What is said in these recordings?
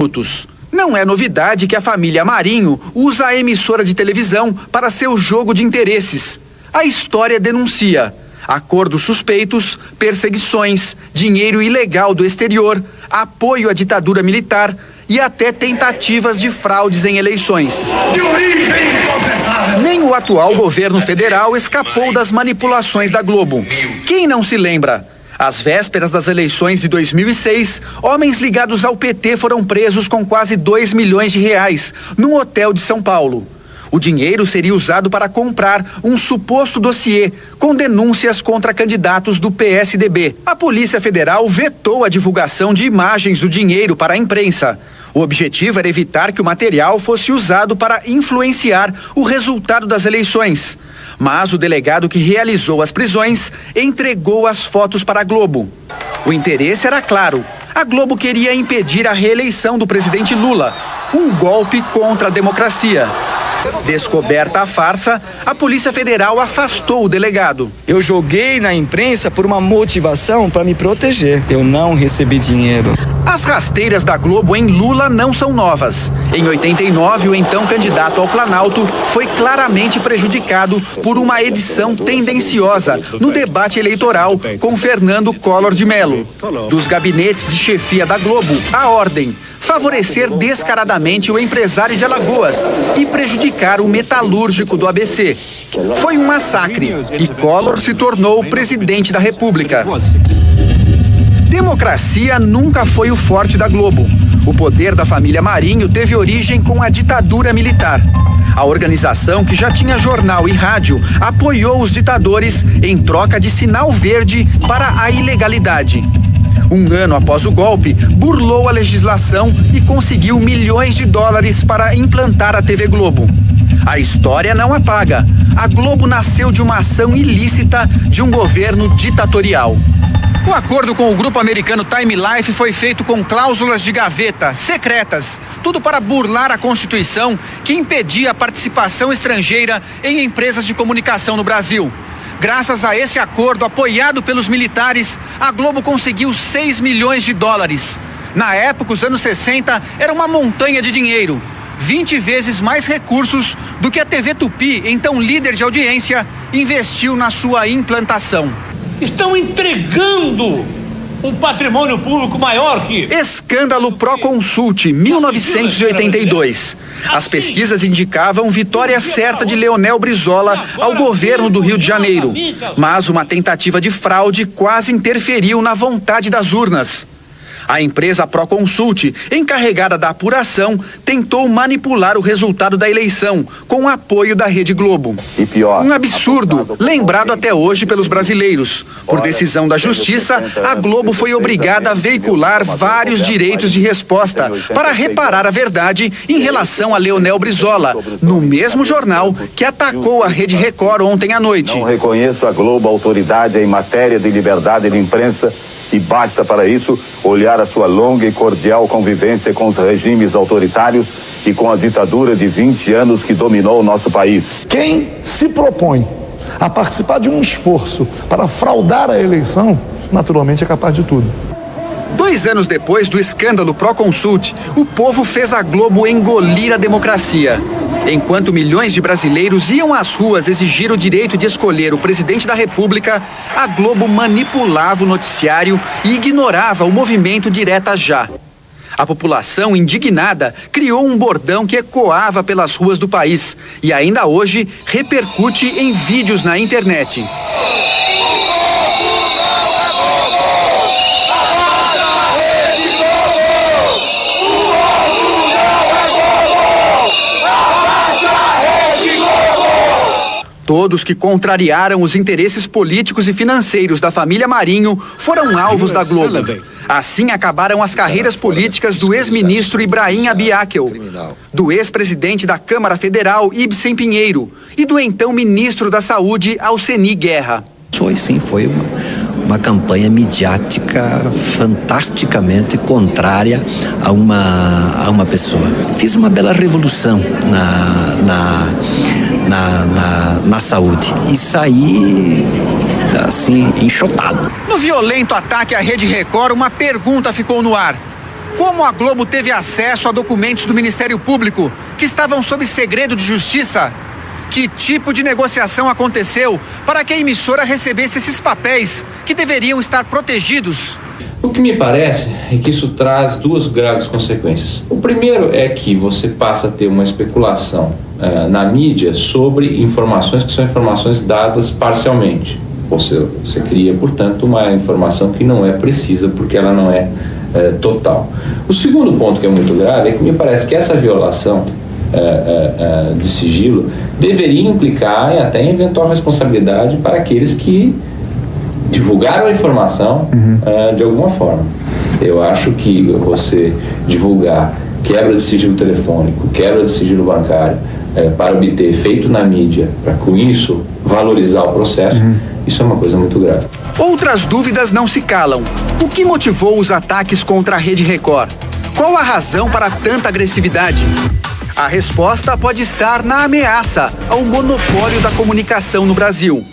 minutos. Não é novidade que a família Marinho usa a emissora de televisão para seu jogo de interesses. A história denuncia acordos suspeitos, perseguições, dinheiro ilegal do exterior, apoio à ditadura militar e até tentativas de fraudes em eleições. Nem o atual governo federal escapou das manipulações da Globo. Quem não se lembra? Às vésperas das eleições de 2006, homens ligados ao PT foram presos com quase R$2 milhões num hotel de São Paulo. O dinheiro seria usado para comprar um suposto dossiê com denúncias contra candidatos do PSDB. A Polícia Federal vetou a divulgação de imagens do dinheiro para a imprensa. O objetivo era evitar que o material fosse usado para influenciar o resultado das eleições. Mas o delegado que realizou as prisões entregou as fotos para a Globo. O interesse era claro. A Globo queria impedir a reeleição do presidente Lula, um golpe contra a democracia. Descoberta a farsa, a Polícia Federal afastou o delegado. Eu joguei na imprensa por uma motivação para me proteger. Eu não recebi dinheiro. As rasteiras da Globo em Lula não são novas. Em 89, o então candidato ao Planalto foi claramente prejudicado por uma edição tendenciosa no debate eleitoral com Fernando Collor de Mello. Dos gabinetes de chefia da Globo, a ordem: favorecer descaradamente o empresário de Alagoas e prejudicar o metalúrgico do ABC. Foi um massacre e Collor se tornou presidente da República. Democracia nunca foi o forte da Globo. O poder da família Marinho teve origem com a ditadura militar. A organização, que já tinha jornal e rádio, apoiou os ditadores em troca de sinal verde para a ilegalidade. Um ano após o golpe, burlou a legislação e conseguiu milhões de dólares para implantar a TV Globo. A história não apaga. A Globo nasceu de uma ação ilícita de um governo ditatorial. O acordo com o grupo americano Time Life foi feito com cláusulas de gaveta, secretas, tudo para burlar a Constituição que impedia a participação estrangeira em empresas de comunicação no Brasil. Graças a esse acordo apoiado pelos militares, a Globo conseguiu 6 milhões de dólares. Na época, os anos 60, era uma montanha de dinheiro. 20 vezes mais recursos do que a TV Tupi, então líder de audiência, investiu na sua implantação. Estão entregando um patrimônio público maior que... Escândalo Proconsult, 1982. As pesquisas indicavam vitória certa de Leonel Brizola ao governo do Rio de Janeiro. Mas uma tentativa de fraude quase interferiu na vontade das urnas. A empresa Proconsult, encarregada da apuração, tentou manipular o resultado da eleição com o apoio da Rede Globo. Um absurdo, lembrado até hoje pelos brasileiros. Por decisão da Justiça, a Globo foi obrigada a veicular vários direitos de resposta para reparar a verdade em relação a Leonel Brizola, no mesmo jornal que atacou a Rede Record ontem à noite. Não reconheço a Globo autoridade em matéria de liberdade de imprensa e basta para isso olhar a sua longa e cordial convivência com os regimes autoritários e com a ditadura de 20 anos que dominou o nosso país. Quem se propõe a participar de um esforço para fraudar a eleição, naturalmente é capaz de tudo. 2 anos depois do escândalo Proconsult, o povo fez a Globo engolir a democracia. Enquanto milhões de brasileiros iam às ruas exigir o direito de escolher o presidente da República, a Globo manipulava o noticiário e ignorava o movimento Direta Já. A população, indignada, criou um bordão que ecoava pelas ruas do país e ainda hoje repercute em vídeos na internet. Todos que contrariaram os interesses políticos e financeiros da família Marinho foram alvos da Globo. Assim acabaram as carreiras políticas do ex-ministro Ibrahim Abiakel, do ex-presidente da Câmara Federal Ibsen Pinheiro e do então ministro da Saúde Alceni Guerra. Foi uma campanha midiática fantasticamente contrária a uma pessoa. Fiz uma bela revolução na saúde e saí assim enxotado. No violento ataque à Rede Record, uma pergunta ficou no ar: Como a Globo teve acesso a documentos do Ministério Público que estavam sob segredo de justiça? Que tipo de negociação aconteceu para que a emissora recebesse esses papéis que deveriam estar protegidos? O que me parece é que isso traz duas graves consequências. O primeiro é que você passa a ter uma especulação na mídia sobre informações que são informações dadas parcialmente. Você cria, portanto, uma informação que não é precisa porque ela não é total. O segundo ponto que é muito grave é que me parece que essa violação de sigilo deveria implicar até em eventual responsabilidade para aqueles que divulgaram a informação de alguma forma. Eu acho que você divulgar quebra de sigilo telefônico, quebra de sigilo bancário, para obter efeito na mídia, para com isso valorizar o processo, isso é uma coisa muito grave. Outras dúvidas não se calam. O que motivou os ataques contra a Rede Record? Qual a razão para tanta agressividade? A resposta pode estar na ameaça ao monopólio da comunicação no Brasil.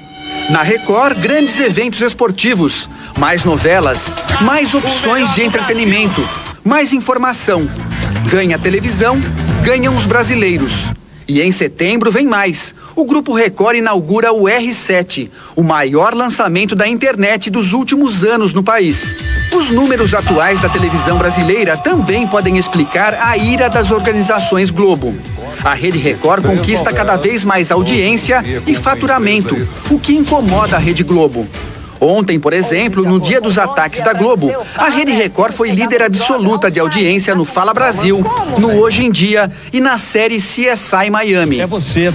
Na Record, grandes eventos esportivos, mais novelas, mais opções de entretenimento, mais informação. Ganha televisão, ganham os brasileiros. E em setembro vem mais. O Grupo Record inaugura o R7, o maior lançamento da internet dos últimos anos no país. Os números atuais da televisão brasileira também podem explicar a ira das organizações Globo. A Rede Record conquista cada vez mais audiência e faturamento, o que incomoda a Rede Globo. Ontem, por exemplo, no dia dos ataques da Globo, a Rede Record foi líder absoluta de audiência no Fala Brasil, no Hoje em Dia e na série CSI Miami.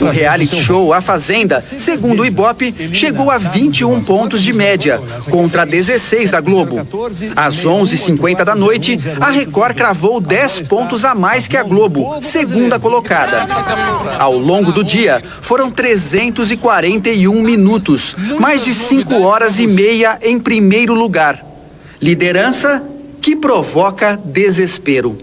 O reality show A Fazenda, segundo o Ibope, chegou a 21 pontos de média, contra 16 da Globo. Às 11h50 da noite, a Record cravou 10 pontos a mais que a Globo, segunda colocada. Ao longo do dia, foram 341 minutos, mais de 5 horas e meia em primeiro lugar. Liderança que provoca desespero.